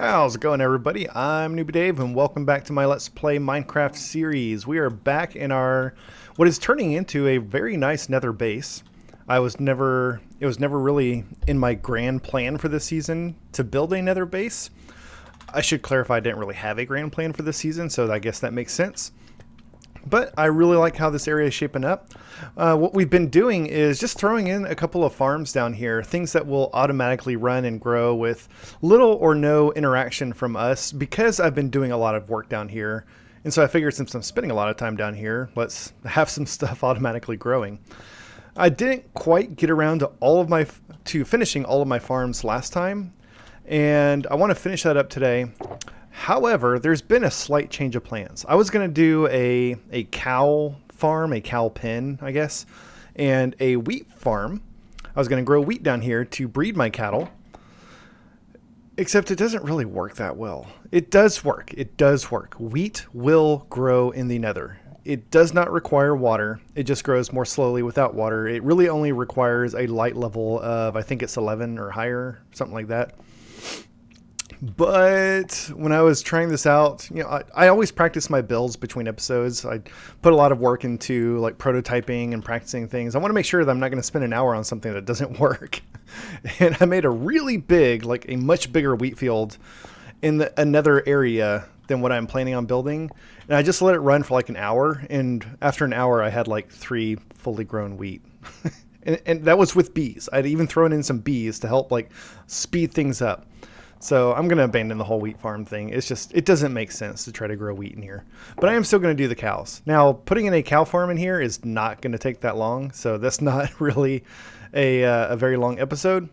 How's it going, everybody? I'm Newbie Dave, and welcome back to my Let's Play Minecraft series. We are back in our what is turning into a very nice Nether base. It was never really in my grand plan for this season to build a Nether base. I should clarify, I didn't really have a grand plan for this season, so I guess that makes sense. But I really like how this area is shaping up. What we've been doing is just throwing in a couple of farms down here, things that will automatically run and grow with little or no interaction from us, because I've been doing a lot of work down here. And so I figured, since I'm spending a lot of time down here, let's have some stuff automatically growing. I didn't quite get around to finishing all of my farms last time, and I want to finish that up today. However, there's been a slight change of plans. I was going to do a cow farm, a cow pen, I guess, and a wheat farm. I was going to grow wheat down here to breed my cattle, except it doesn't really work that well. It does work. It does work. Wheat will grow in the Nether. It does not require water. It just grows more slowly without water. It really only requires a light level of, I think it's 11 or higher, something like that. But when I was trying this out, I always practice my builds between episodes. I put a lot of work into like prototyping and practicing things. I want to make sure that I'm not going to spend an hour on something that doesn't work. And I made a really big, like a much bigger wheat field in another area than what I'm planning on building. And I just let it run for like an hour. And after an hour, I had like 3 fully grown wheat. and that was with bees. I'd even thrown in some bees to help like speed things up. So I'm going to abandon the whole wheat farm thing. It doesn't make sense to try to grow wheat in here. But I am still going to do the cows. Now, putting in a cow farm in here is not going to take that long. So that's not really a very long episode.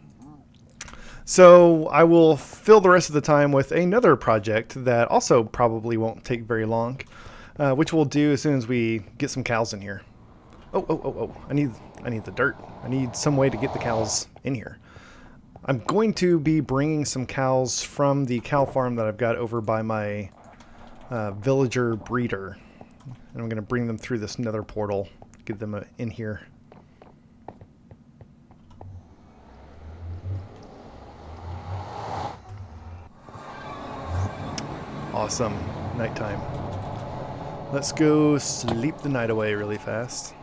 So I will fill the rest of the time with another project that also probably won't take very long, which we'll do as soon as we get some cows in here. Oh. I need the dirt. I need some way to get the cows in here. I'm going to be bringing some cows from the cow farm that I've got over by my villager breeder. And I'm going to bring them through this nether portal, get them in here. Awesome. Nighttime. Let's go sleep the night away really fast.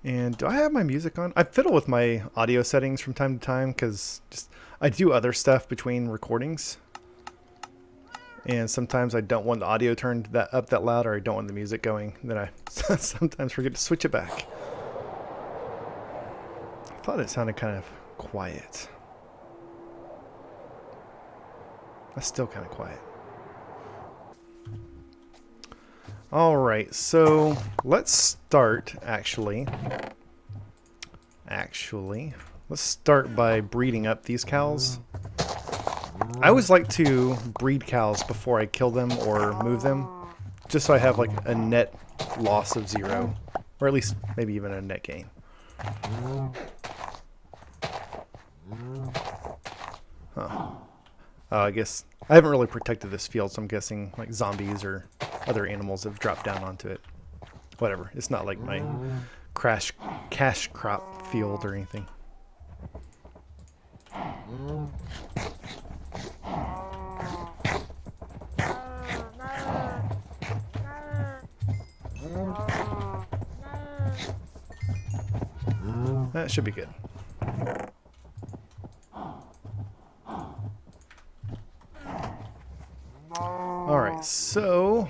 And do I have my music on? I fiddle with my audio settings from time to time because I do other stuff between recordings. And sometimes I don't want the audio turned up that loud, or I don't want the music going. Then I sometimes forget to switch it back. I thought it sounded kind of quiet. That's still kind of quiet. Alright, so let's start, actually, let's start by breeding up these cows. I always like to breed cows before I kill them or move them, just so I have like a net loss of 0, or at least maybe even a net gain. Huh. Oh, I guess I haven't really protected this field, so I'm guessing like zombies or other animals have dropped down onto it. Whatever. It's not like my cash crop field or anything. That should be good. Alright, so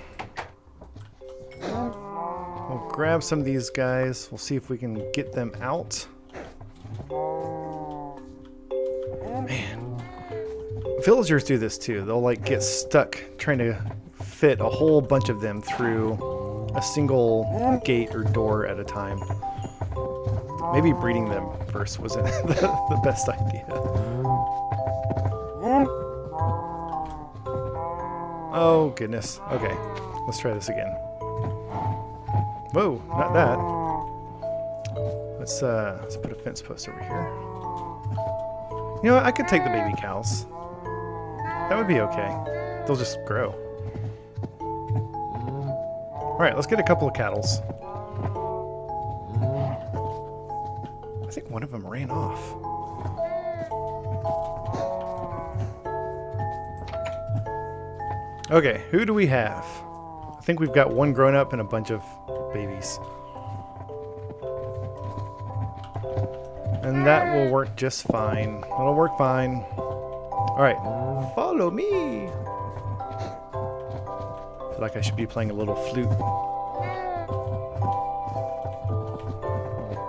we'll grab some of these guys. We'll see if we can get them out. Man. Villagers do this too. They'll like get stuck trying to fit a whole bunch of them through a single gate or door at a time. Maybe breeding them first wasn't the best idea. Oh, goodness. Okay, let's try this again. Whoa, not that. Let's put a fence post over here. You know what? I could take the baby cows. That would be okay. They'll just grow. Alright, let's get a couple of cattles. I think one of them ran off. Okay, who do we have? I think we've got one grown up and a bunch of babies. And that will work just fine. That'll work fine. Alright, follow me! I feel like I should be playing a little flute.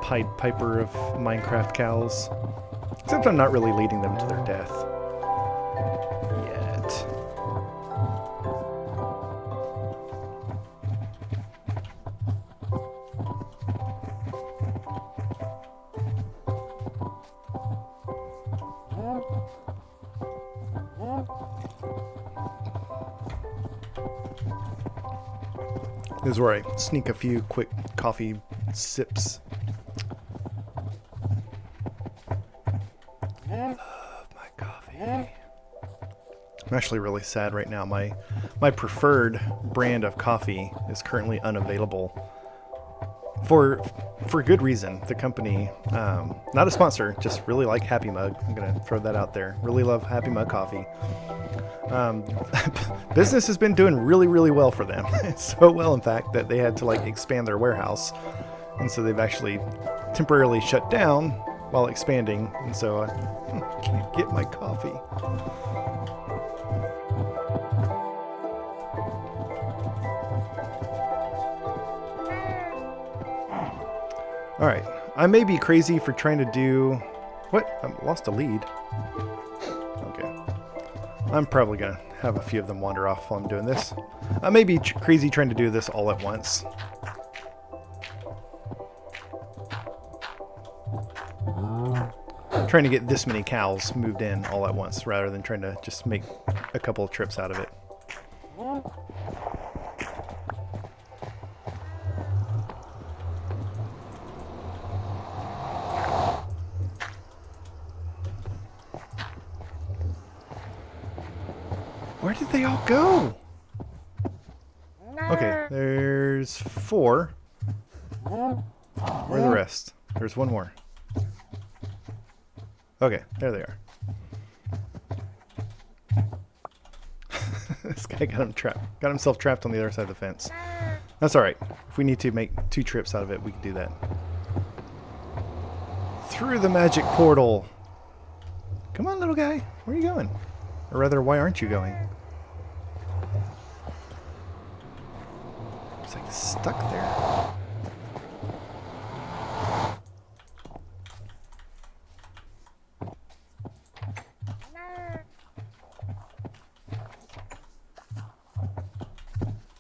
Pied Piper of Minecraft cows. Except I'm not really leading them to their death. Yet. This is where I sneak a few quick coffee sips. Love my coffee. I'm actually really sad right now. My preferred brand of coffee is currently unavailable. For good reason. The company, not a sponsor, just really like Happy Mug. I'm gonna throw that out there. Really love Happy Mug coffee. Business has been doing really, really well for them. So well, in fact, that they had to like expand their warehouse, and so they've actually temporarily shut down while expanding. And so I can't get my coffee. All right, I may be crazy for trying to do what? I lost a lead. I'm probably going to have a few of them wander off while I'm doing this. I may be crazy trying to do this all at once. Trying to get this many cows moved in all at once rather than trying to just make a couple of trips out of it. Where did they all go? Okay, there's 4. Where are the rest? There's one more. Okay, there they are. This guy got himself trapped on the other side of the fence. That's alright. If we need to make 2 trips out of it, we can do that. Through the magic portal. Come on, little guy. Where are you going? Or rather, why aren't you going? It's like stuck there.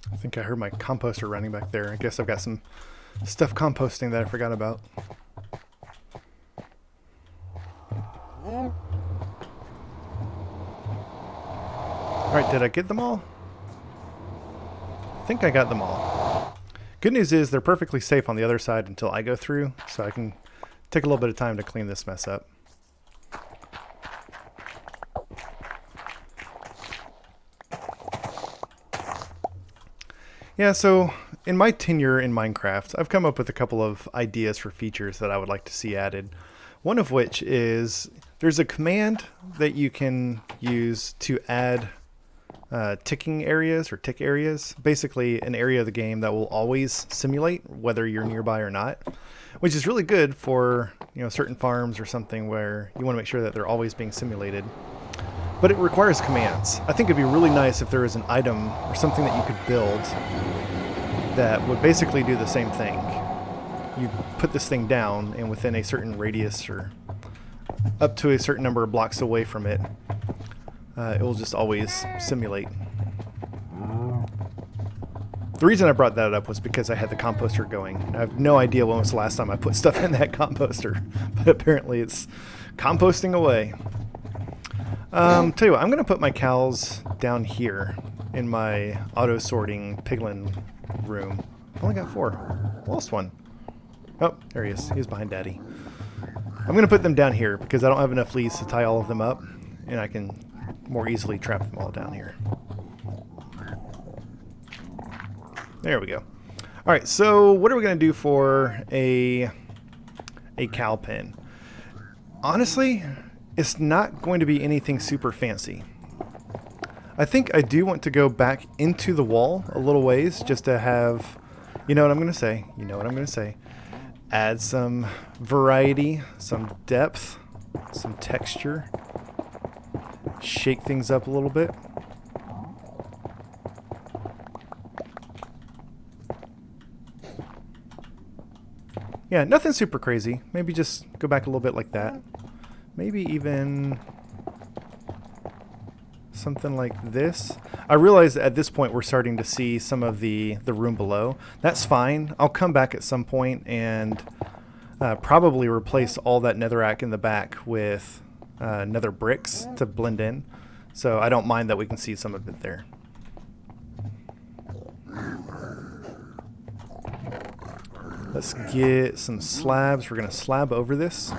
I think I heard my composter running back there. I guess I've got some stuff composting that I forgot about. Alright, did I get them all? I think I got them all. Good news is they're perfectly safe on the other side until I go through, so I can take a little bit of time to clean this mess up. Yeah, so in my tenure in Minecraft, I've come up with a couple of ideas for features that I would like to see added. One of which is there's a command that you can use to add ticking areas or tick areas, basically an area of the game that will always simulate whether you're nearby or not, which is really good for, you know, certain farms or something where you want to make sure that they're always being simulated. But it requires commands. I think it'd be really nice if there was an item or something that you could build that would basically do the same thing. You put this thing down, and within a certain radius or up to a certain number of blocks away from it, it will just always simulate. The reason I brought that up was because I had the composter going. I have no idea when was the last time I put stuff in that composter, but apparently it's composting away. Tell you what, I'm going to put my cows down here in my auto-sorting piglin room. I only got 4. Lost one. Oh, there he is. He's behind Daddy. I'm going to put them down here because I don't have enough leaves to tie all of them up, and I can more easily trap them all down here. There we go. Alright, so what are we going to do for a a cow pen. Honestly, it's not going to be anything super fancy. I think I do want to go back into the wall a little ways just to have, you know what I'm going to say, add some variety, some depth, some texture, shake things up a little bit. Yeah, nothing super crazy. Maybe just go back a little bit like that. Maybe even something like this. I realize at this point we're starting to see some of the room below. That's fine. I'll come back at some point and probably replace all that netherrack in the back with nether bricks to blend in. So I don't mind that we can see some of it there. Let's get some slabs. We're going to slab over this.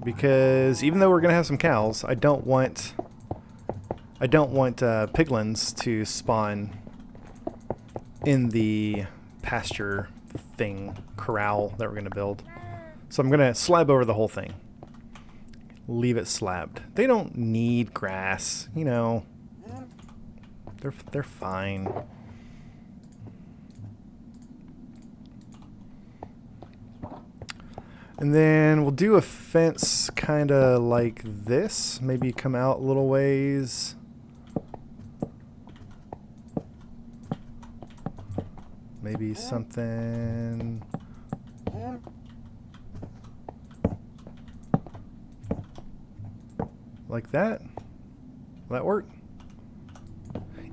Because even though we're going to have some cows, I don't want piglins to spawn in the pasture thing, corral that we're going to build. So I'm going to slab over the whole thing. Leave it slabbed. They don't need grass, you know. They're fine. And then we'll do a fence kind of like this. Maybe come out a little ways. Maybe something like that. Will that work?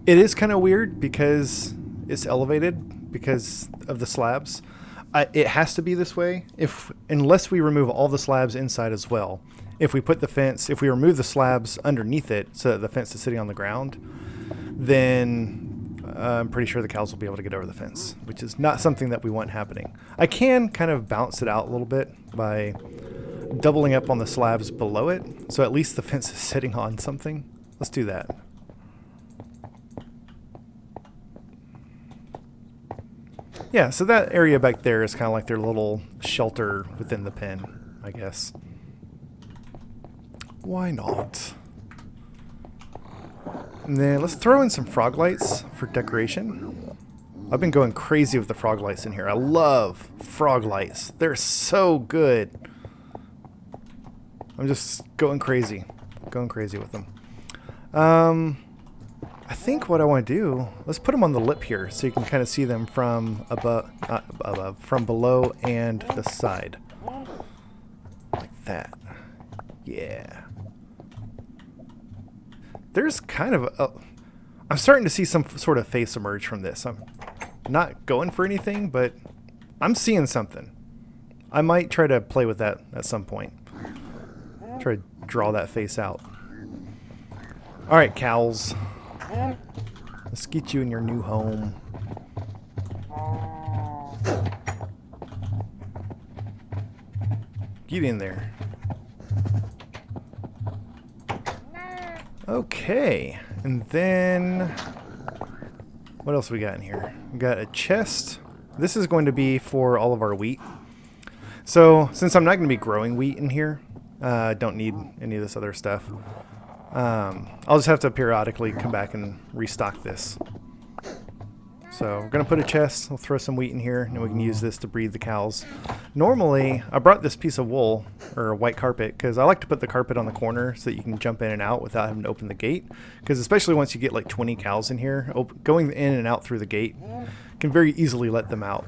It is kind of weird because it's elevated because of the slabs. It has to be this way unless we remove all the slabs inside as well. If we remove the slabs underneath it so that the fence is sitting on the ground, then I'm pretty sure the cows will be able to get over the fence, which is not something that we want happening. I can kind of balance it out a little bit by doubling up on the slabs below it, so at least the fence is sitting on something. Let's do that. Yeah, so that area back there is kind of like their little shelter within the pen, I guess. Why not? And then let's throw in some frog lights for decoration. I've been going crazy with the frog lights in here. I love frog lights. They're so good. I'm just going crazy with them. I think what I want to do, let's put them on the lip here so you can kind of see them from from below and the side. Like that. Yeah. There's kind of I'm starting to see some sort of face emerge from this. I'm not going for anything, but I'm seeing something. I might try to play with that at some point. Try to draw that face out. Alright, cows. Let's get you in your new home. Get in there. Okay, and then what else we got in here? We got a chest. This is going to be for all of our wheat. So since I'm not going to be growing wheat in here, I don't need any of this other stuff. I'll just have to periodically come back and restock this. So we're going to put a chest, we'll throw some wheat in here, and we can use this to breed the cows. Normally, I brought this piece of wool, or white carpet, because I like to put the carpet on the corner so that you can jump in and out without having to open the gate. Because especially once you get like 20 cows in here, going in and out through the gate can very easily let them out.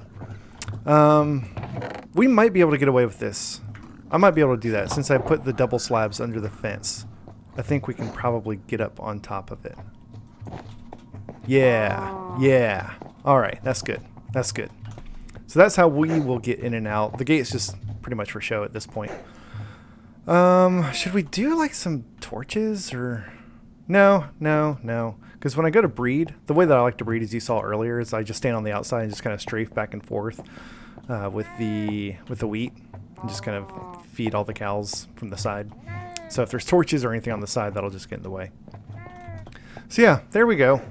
We might be able to get away with this. I might be able to do that since I put the double slabs under the fence. I think we can probably get up on top of it. Yeah. Alright, that's good. That's good. So that's how we will get in and out. The gate's just pretty much for show at this point. Should we do like some torches or... No. Because when I go to breed, the way that I like to breed, as you saw earlier, is I just stand on the outside and just kind of strafe back and forth with the wheat. And just kind of feed all the cows from the side. So if there's torches or anything on the side, that'll just get in the way. So yeah, there we go.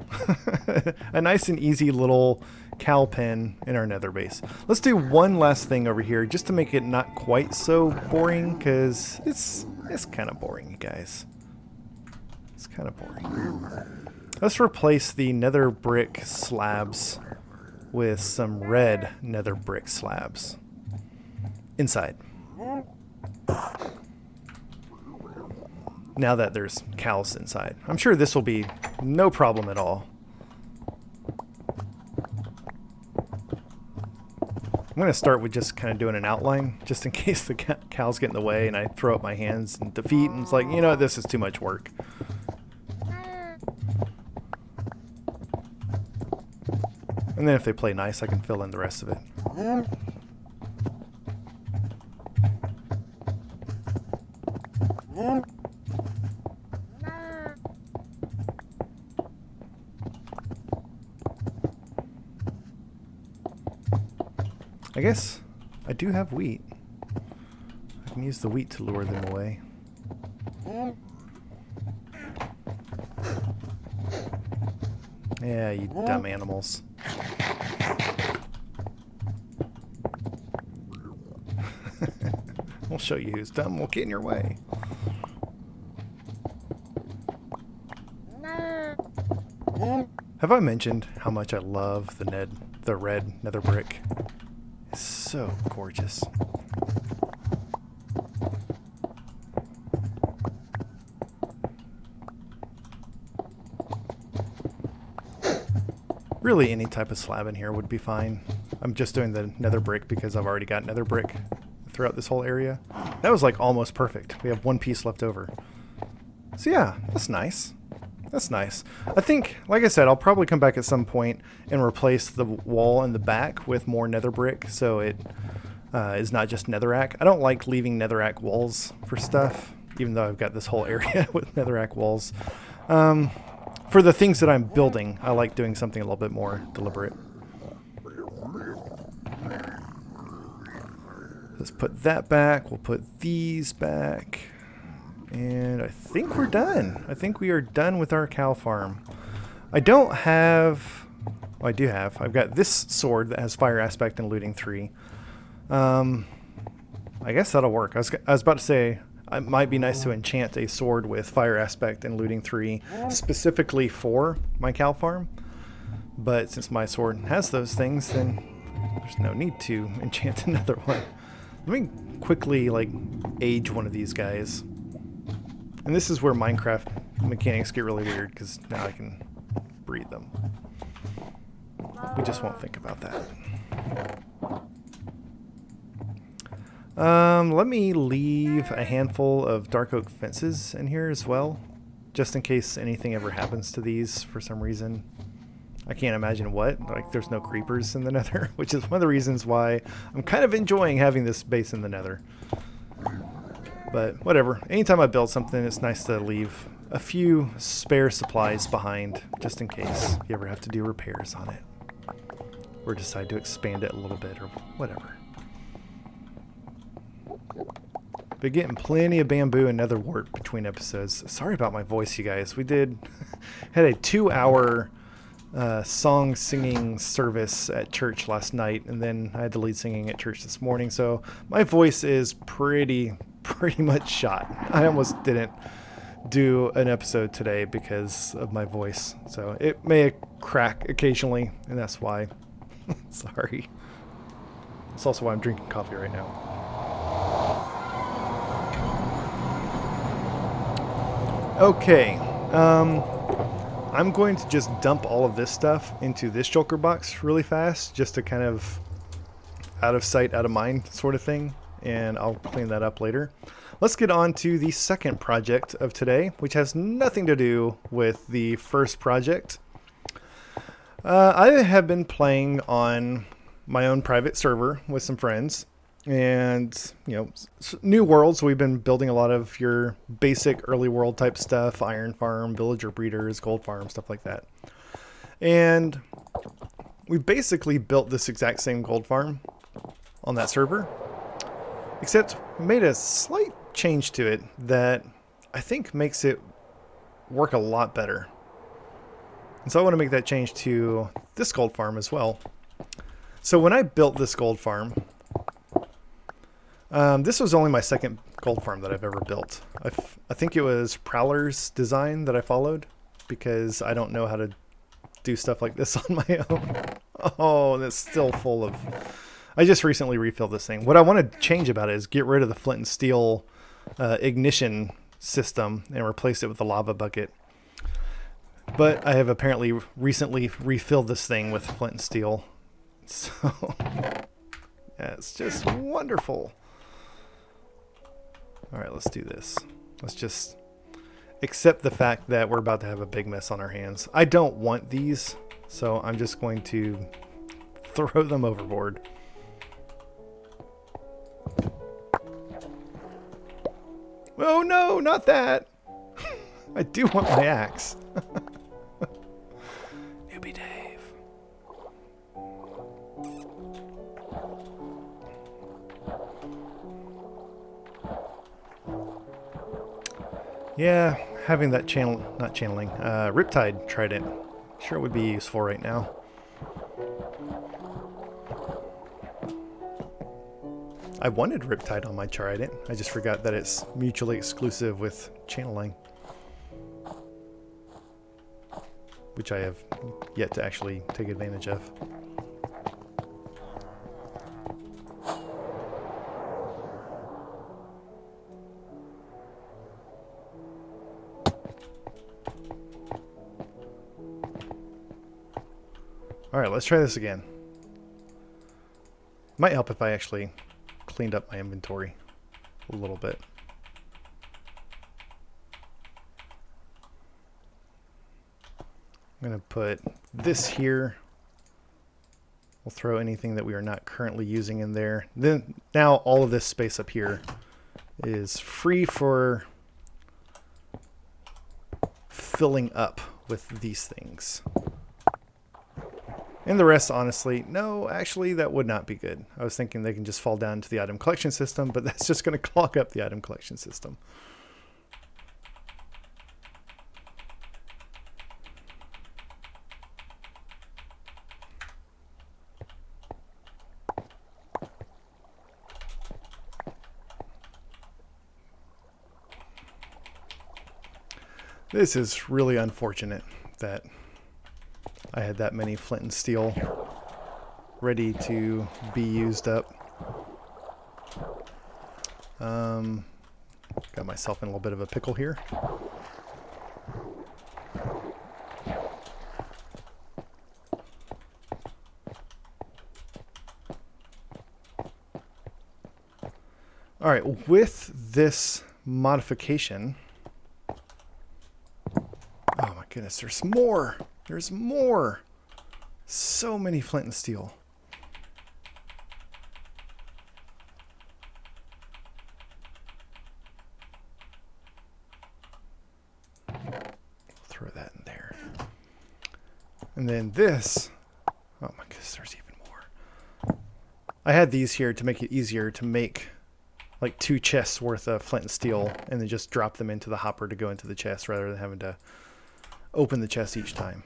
A nice and easy little cow pen in our nether base. Let's do one last thing over here just to make it not quite so boring, because it's kind of boring, you guys. It's kind of boring. Let's replace the nether brick slabs with some red nether brick slabs inside. Now that there's cows inside. I'm sure this will be no problem at all. I'm going to start with just kind of doing an outline, just in case the cows get in the way and I throw up my hands in defeat and it's like, you know, this is too much work. And then if they play nice, I can fill in the rest of it. I guess I do have wheat. I can use the wheat to lure them away. Yeah, you dumb animals. We'll show you who's dumb. We'll get in your way. Have I mentioned how much I love the red nether brick? It's so gorgeous. Really, any type of slab in here would be fine. I'm just doing the nether brick because I've already got nether brick throughout this whole area. That was like almost perfect. We have one piece left over. So yeah, that's nice. That's nice. I think, like I said, I'll probably come back at some point and replace the wall in the back with more nether brick so it is not just netherrack. I don't like leaving netherrack walls for stuff, even though I've got this whole area with netherrack walls. For the things that I'm building, I like doing something a little bit more deliberate. Let's put that back. We'll put these back. And I think we're done. I think we are done with our cow farm. I don't have... Well, I do have. I've got this sword that has fire aspect and looting 3. I guess that'll work. I was about to say it might be nice to enchant a sword with fire aspect and looting 3 specifically for my cow farm. But since my sword has those things, then there's no need to enchant another one. Let me quickly age one of these guys. And this is where Minecraft mechanics get really weird, because now I can breed them. We just won't think about that. Let me leave a handful of dark oak fences in here as well, just in case anything ever happens to these for some reason. I can't imagine what. Like, there's no creepers in the nether, which is one of the reasons why I'm kind of enjoying having this base in the nether. But whatever. Anytime I build something, it's nice to leave a few spare supplies behind, just in case you ever have to do repairs on it. Or decide to expand it a little bit, or whatever. Been getting plenty of bamboo and nether wart between episodes. Sorry about my voice, you guys. We had a 2-hour song singing service at church last night, and then I had to lead singing at church this morning, so my voice is pretty much shot. I almost didn't do an episode today because of my voice, so it may crack occasionally, and that's why. Sorry. It's also why I'm drinking coffee right now. Okay, I'm going to just dump all of this stuff into this shulker box really fast, just to kind of out of sight, out of mind sort of thing, and I'll clean that up later. Let's get on to the second project of today, which has nothing to do with the first project. I have been playing on my own private server with some friends, and new worlds. We've been building a lot of your basic early world type stuff: iron farm, villager breeders, gold farm, stuff like that. And we basically built this exact same gold farm on that server, except we made a slight change to it that I think makes it work a lot better. And so I want to make that change to this gold farm as well. So when I built this gold farm, this was only my second gold farm that I've ever built. I think it was Prowler's design that I followed because I don't know how to do stuff like this on my own. Oh, that's still full of... I just recently refilled this thing. What I want to change about it is get rid of the flint and steel ignition system and replace it with a lava bucket. But I have apparently recently refilled this thing with flint and steel. So, yeah, it's just wonderful. All right, let's do this. Let's just accept the fact that we're about to have a big mess on our hands. I don't want these, so I'm just going to throw them overboard. Oh no, not that! I do want my axe. Newbie Dave. Yeah, having that Riptide trident, sure would be useful right now. I wanted Riptide on my trident. I just forgot that it's mutually exclusive with channeling, which I have yet to actually take advantage of. Alright, let's try this again. Might help if I actually cleaned up my inventory a little bit. I'm going to put this here. We'll throw anything that we are not currently using in there. Then now all of this space up here is free for filling up with these things. And the rest, honestly, no, actually, that would not be good. I was thinking they can just fall down to the item collection system, but that's just going to clog up the item collection system. This is really unfortunate that I had that many flint and steel ready to be used up. Got myself in a little bit of a pickle here. All right, with this modification... Oh my goodness, there's more! There's more! So many flint and steel. Throw that in there. And then this... Oh my goodness, there's even more. I had these here to make it easier to make like 2 chests worth of flint and steel and then just drop them into the hopper to go into the chest rather than having to open the chest each time.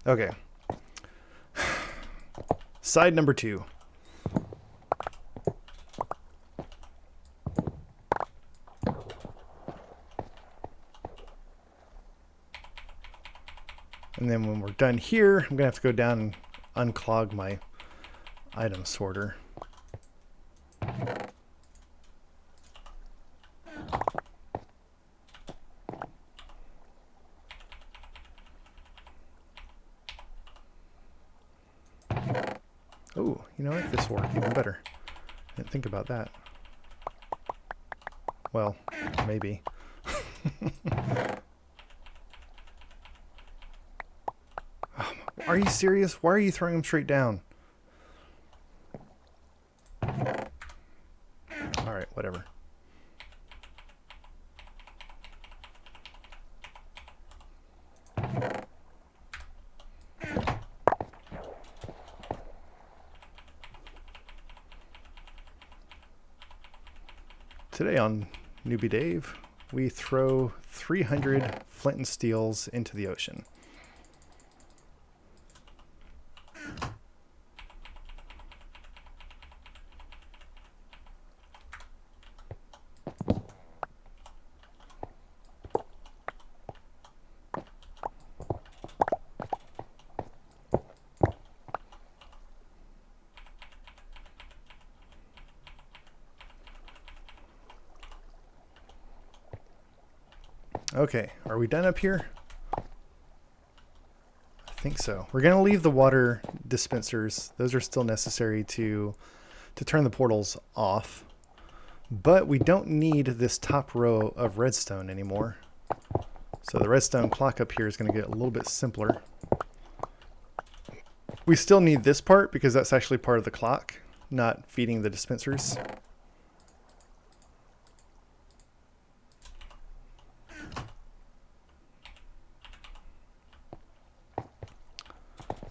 Okay. Side number 2. And then when we're done here, I'm going to have to go down and unclog my item sorter. Oh, you know what? This will work even better. Didn't think about that. Well, maybe. Oh, are you serious? Why are you throwing them straight down? Alright, whatever. Today on Newbie Dave, we throw 300 flint and steels into the ocean. Okay, are we done up here? I think so. We're going to leave the water dispensers. Those are still necessary to turn the portals off. But we don't need this top row of redstone anymore. So the redstone clock up here is going to get a little bit simpler. We still need this part because that's actually part of the clock, not feeding the dispensers.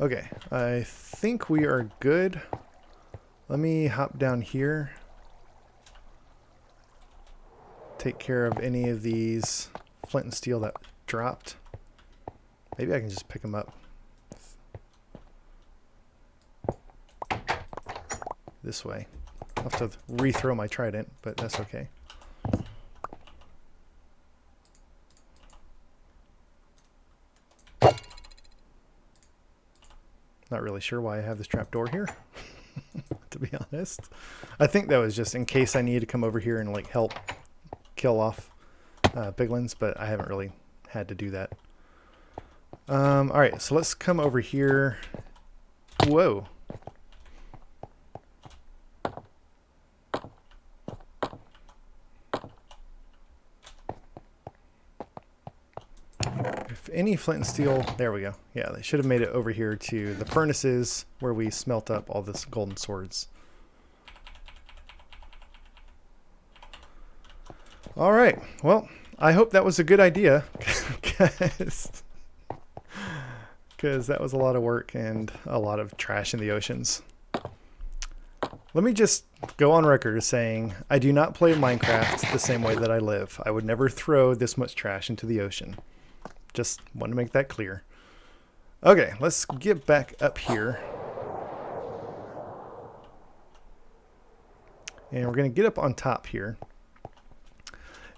Okay, I think we are good. Let me hop down here. Take care of any of these flint and steel that dropped. Maybe I can just pick them up this way. I'll have to rethrow my trident, but that's okay. Not really sure why I have this trapdoor here, to be honest. I think that was just in case I need to come over here and like help kill off piglins, but I haven't really had to do that. All right, so let's come over here. Whoa. If any flint and steel, there we go. Yeah, they should have made it over here to the furnaces where we smelt up all this golden swords. All right, well, I hope that was a good idea because that was a lot of work and a lot of trash in the oceans. Let me just go on record as saying I do not play Minecraft the same way that I live. I would never throw this much trash into the ocean. Just want to make that clear. Okay, let's get back up here. And we're going to get up on top here.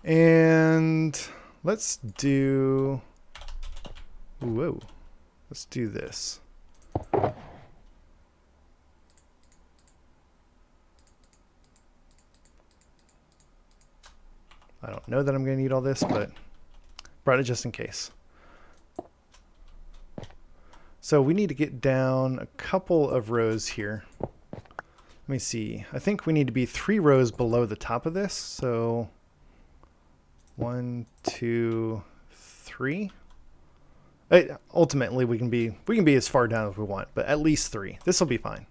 And let's do... Whoa. Let's do this. I don't know that I'm going to need all this, but brought it just in case. So we need to get down a couple of rows here. Let me see. I think we need to be 3 rows below the top of this. So 1, 2, 3. Ultimately, we can be as far down as we want, but at least 3. This will be fine.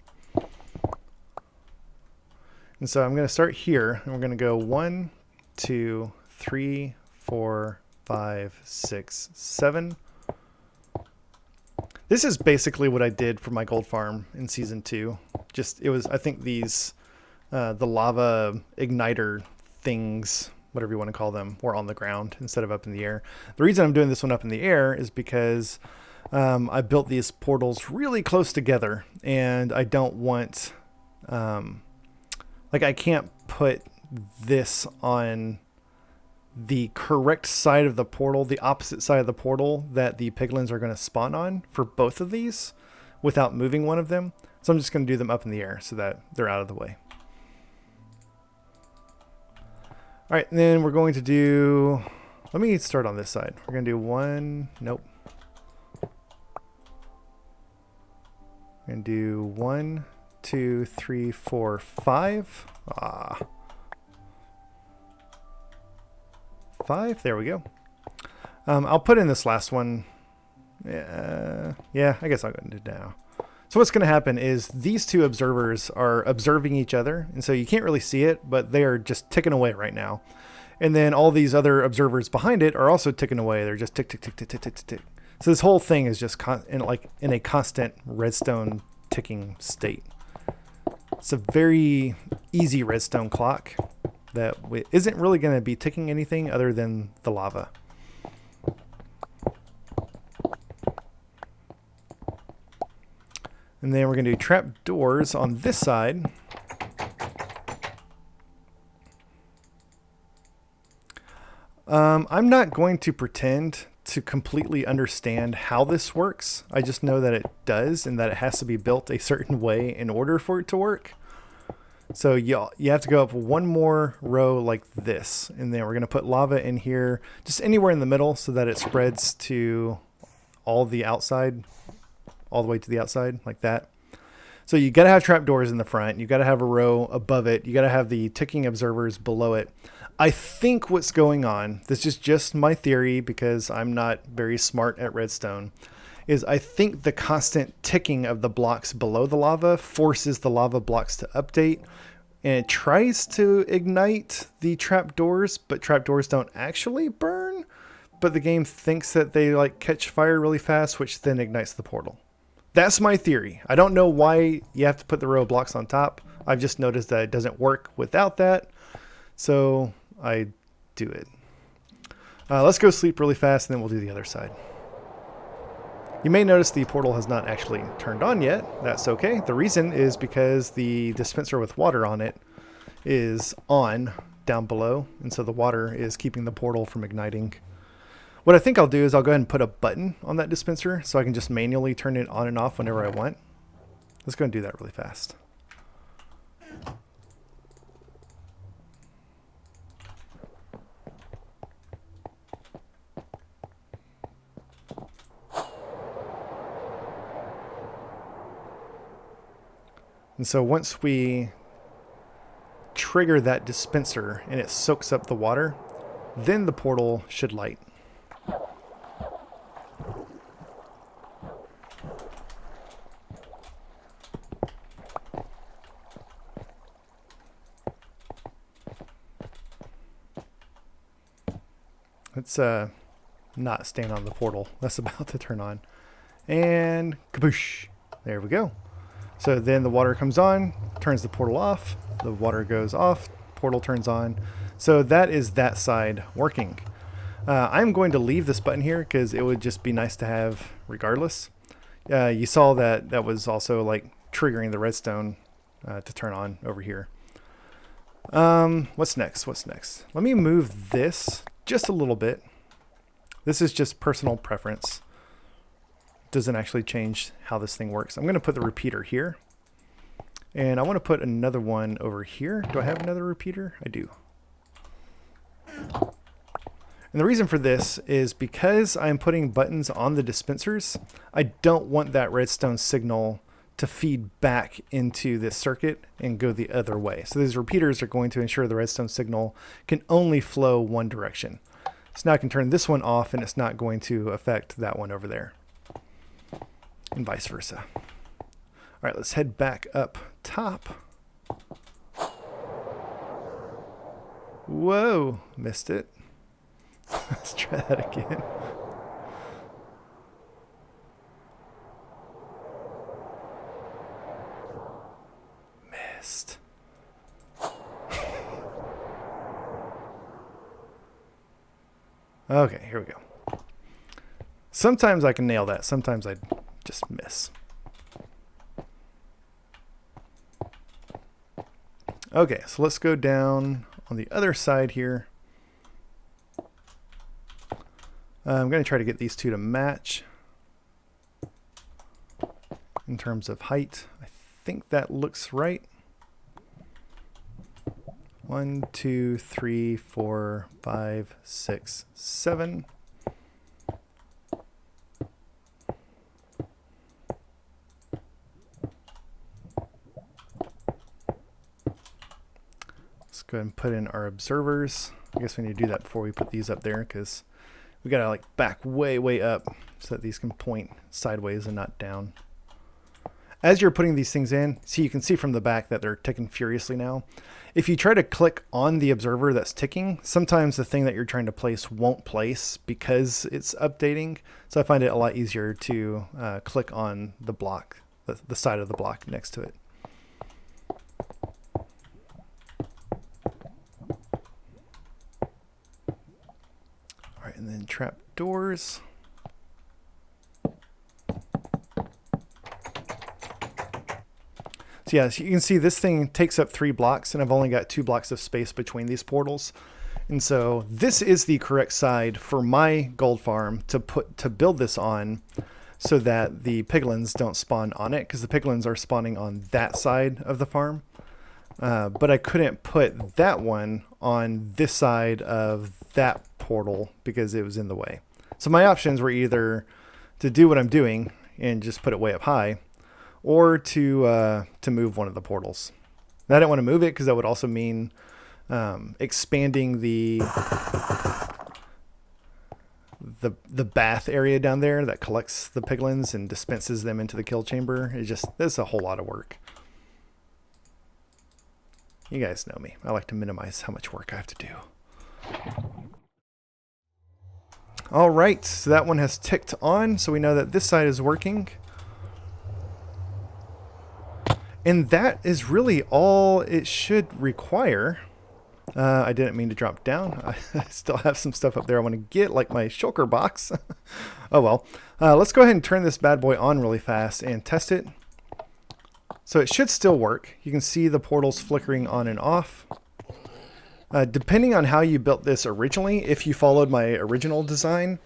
And so I'm going to start here, and we're going to go 1, 2, 3, 4, 5, 6, 7. This is basically what I did for my gold farm in season 2. Just, it was, I think these, the lava igniter things, whatever you want to call them, were on the ground instead of up in the air. The reason I'm doing this one up in the air is because I built these portals really close together, and I don't want, like I can't put this on the correct side of the portal, the opposite side of the portal that the piglins are going to spawn on for both of these without moving one of them. So I'm just going to do them up in the air so that they're out of the way. All right, and then we're going to do, let me start on this side. We're going to do 1, nope. We're going to do 1, 2, 3, 4, 5. 5, there we go. I'll put in this last one. Yeah, I guess I'll go into it now. So what's going to happen is these 2 observers are observing each other, and so you can't really see it, but they are just ticking away right now. And then all these other observers behind it are also ticking away. They're just tick, tick, tick, tick, tick, tick, tick. So this whole thing is just in a constant redstone ticking state. It's a very easy redstone clock that isn't really going to be ticking anything other than the lava. And then we're going to do trap doors on this side. I'm not going to pretend to completely understand how this works. I just know that it does and that it has to be built a certain way in order for it to work. So you have to go up one more row like this, and then we're going to put lava in here, just anywhere in the middle so that it spreads to all the outside, all the way to the outside like that. So you got to have trapdoors in the front. You got to have a row above it. You got to have the ticking observers below it. I think what's going on, this is just my theory because I'm not very smart at redstone, is I think the constant ticking of the blocks below the lava forces the lava blocks to update, and it tries to ignite the trapdoors, but trapdoors don't actually burn, but the game thinks that they like catch fire really fast, which then ignites the portal. That's my theory. I don't know why you have to put the row of blocks on top. I've just noticed that it doesn't work without that, so I do it. Let's go sleep really fast, and then we'll do the other side. You may notice the portal has not actually turned on yet. That's okay. The reason is because the dispenser with water on it is on down below, and so the water is keeping the portal from igniting. What I think I'll do is I'll go ahead and put a button on that dispenser so I can just manually turn it on and off whenever I want. Let's go and do that really fast. And so once we trigger that dispenser and it soaks up the water, then the portal should light. Let's not stand on the portal. That's about to turn on. And kaboosh. There we go. So then the water comes on, turns the portal off, the water goes off, portal turns on. So that is that side working. I'm going to leave this button here because it would just be nice to have regardless. You saw that that was also like triggering the redstone to turn on over here. What's next? What's next? Let me move this just a little bit. This is just personal preference. Doesn't actually change how this thing works. I'm going to put the repeater here. And I want to put another one over here. Do I have another repeater? I do. And the reason for this is because I'm putting buttons on the dispensers, I don't want that redstone signal to feed back into this circuit and go the other way. So these repeaters are going to ensure the redstone signal can only flow one direction. So now I can turn this one off and it's not going to affect that one over there. And vice versa. All right, let's head back up top. Whoa, missed it. Let's try that again. Missed. Okay, here we go. Sometimes I can nail that. Sometimes I just miss. Okay, so let's go down on the other side here. I'm going to try to get these two to match in terms of height. I think that looks right. 1, 2, 3, 4, 5, 6, 7. Let's go ahead and put in our observers. I guess we need to do that before we put these up there because we gotta like back way up so that these can point sideways and not down. As you're putting these things in, see, you can see from the back that they're ticking furiously now. If you try to click on the observer that's ticking, sometimes the thing that you're trying to place won't place because it's updating. So I find it a lot easier to click on the block, the side of the block next to it. All right, and then trap doors. So yeah, so you can see this thing takes up 3 blocks and I've only got 2 blocks of space between these portals. And so this is the correct side for my gold farm to build this on so that the piglins don't spawn on it, because the piglins are spawning on that side of the farm. but I couldn't put that one on this side of that portal because it was in the way. So my options were either to do what I'm doing and just put it way up high, or to move one of the portals. And I didn't want to move it because that would also mean expanding the bath area down there that collects the piglins and dispenses them into the kill chamber. It's a whole lot of work. You guys know me. I like to minimize how much work I have to do. All right, so that one has ticked on, so we know that this side is working. And that is really all it should require. I didn't mean to drop down. I still have some stuff up there I want to get, like my shulker box. Oh well. Let's go ahead and turn this bad boy on really fast and test it. So it should still work. You can see the portals flickering on and off. Depending on how you built this originally, if you followed my original design,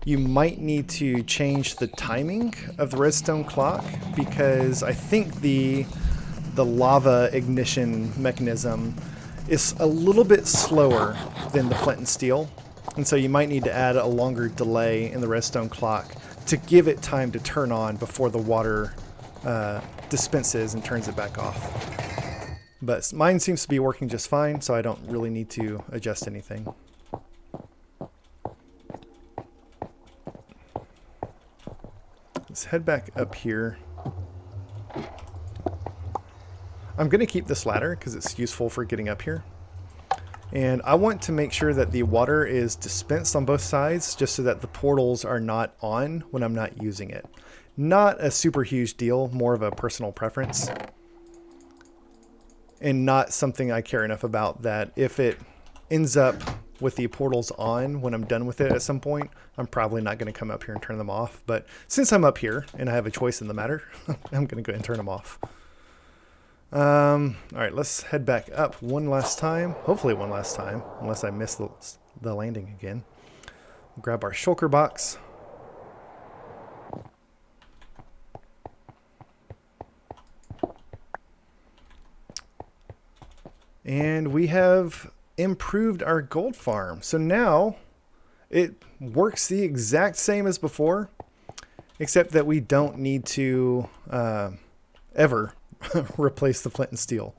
you might need to change the timing of the redstone clock, because I think the lava ignition mechanism is a little bit slower than the flint and steel. And so you might need to add a longer delay in the redstone clock to give it time to turn on before the water dispenses and turns it back off. But mine seems to be working just fine, so I don't really need to adjust anything. Let's head back up here. I'm going to keep this ladder because it's useful for getting up here. And I want to make sure that the water is dispensed on both sides, just so that the portals are not on when I'm not using it. Not a super huge deal, more of a personal preference. And not something I care enough about that if it ends up with the portals on when I'm done with it at some point, I'm probably not going to come up here and turn them off. But since I'm up here and I have a choice in the matter, I'm going to go ahead and turn them off. All right, let's head back up one last time. Hopefully one last time, unless I miss the landing again. Grab our shulker box. And we have improved our gold farm. So now it works the exact same as before, except that we don't need to ever replace the flint and steel.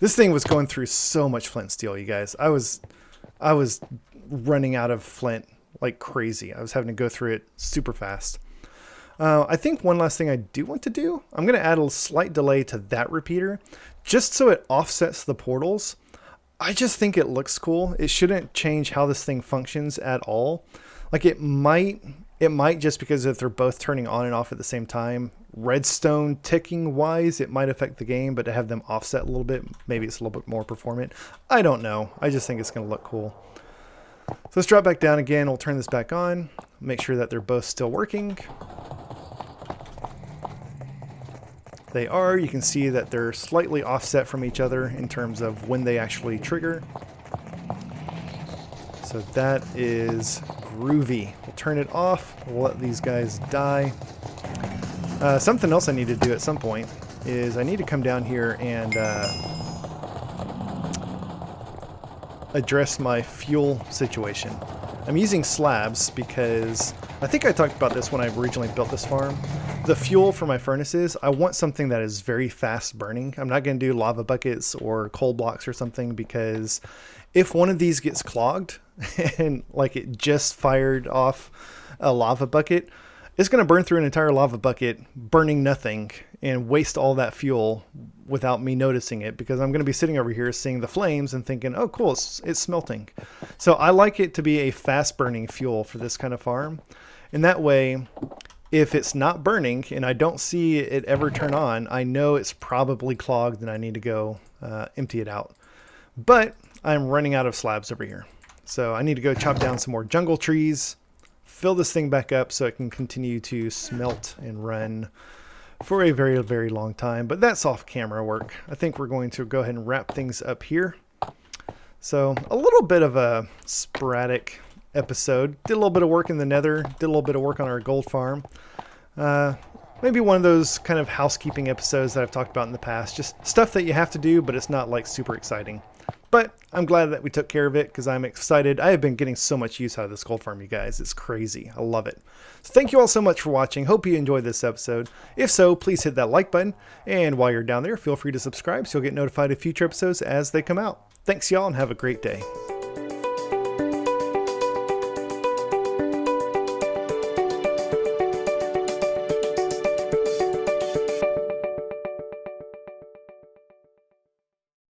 This thing was going through so much flint and steel, you guys. I was running out of flint like crazy. I was having to go through it super fast. I think one last thing I do want to do, I'm going to add a slight delay to that repeater just so it offsets the portals. I just think it looks cool. It shouldn't change how this thing functions at all. Like it might just because if they're both turning on and off at the same time, redstone ticking wise, it might affect the game, but to have them offset a little bit, maybe it's a little bit more performant. I don't know. I just think it's going to look cool. So let's drop back down again. We'll turn this back on, make sure that they're both still working. They are. You can see that they're slightly offset from each other in terms of when they actually trigger. So that is groovy. We'll turn it off. We'll let these guys die. Something else I need to do at some point is I need to come down here and address my fuel situation. I'm using slabs because I think I talked about this when I originally built this farm. The fuel for my furnaces, I want something that is very fast burning. I'm not going to do lava buckets or coal blocks or something, because if one of these gets clogged and like it just fired off a lava bucket, it's going to burn through an entire lava bucket, burning nothing, and waste all that fuel without me noticing it, because I'm going to be sitting over here seeing the flames and thinking, oh cool, it's smelting. So I like it to be a fast burning fuel for this kind of farm. And that way, if it's not burning and I don't see it ever turn on, I know it's probably clogged and I need to go empty it out. But I'm running out of slabs over here. So I need to go chop down some more jungle trees, fill this thing back up so it can continue to smelt and run for a very, very long time. But that's off camera work. I think we're going to go ahead and wrap things up here. So a little bit of a sporadic episode. Did a little bit of work in the Nether, did a little bit of work on our gold farm. maybe one of those kind of housekeeping episodes that I've talked about in the past. Just stuff that you have to do, but it's not like super exciting. But I'm glad that we took care of it because I'm excited. I have been getting so much use out of this gold farm, you guys. It's crazy. I love it. So thank you all so much for watching. Hope you enjoyed this episode. If so, please hit that like button. And while you're down there, feel free to subscribe so you'll get notified of future episodes as they come out. Thanks, y'all, and have a great day.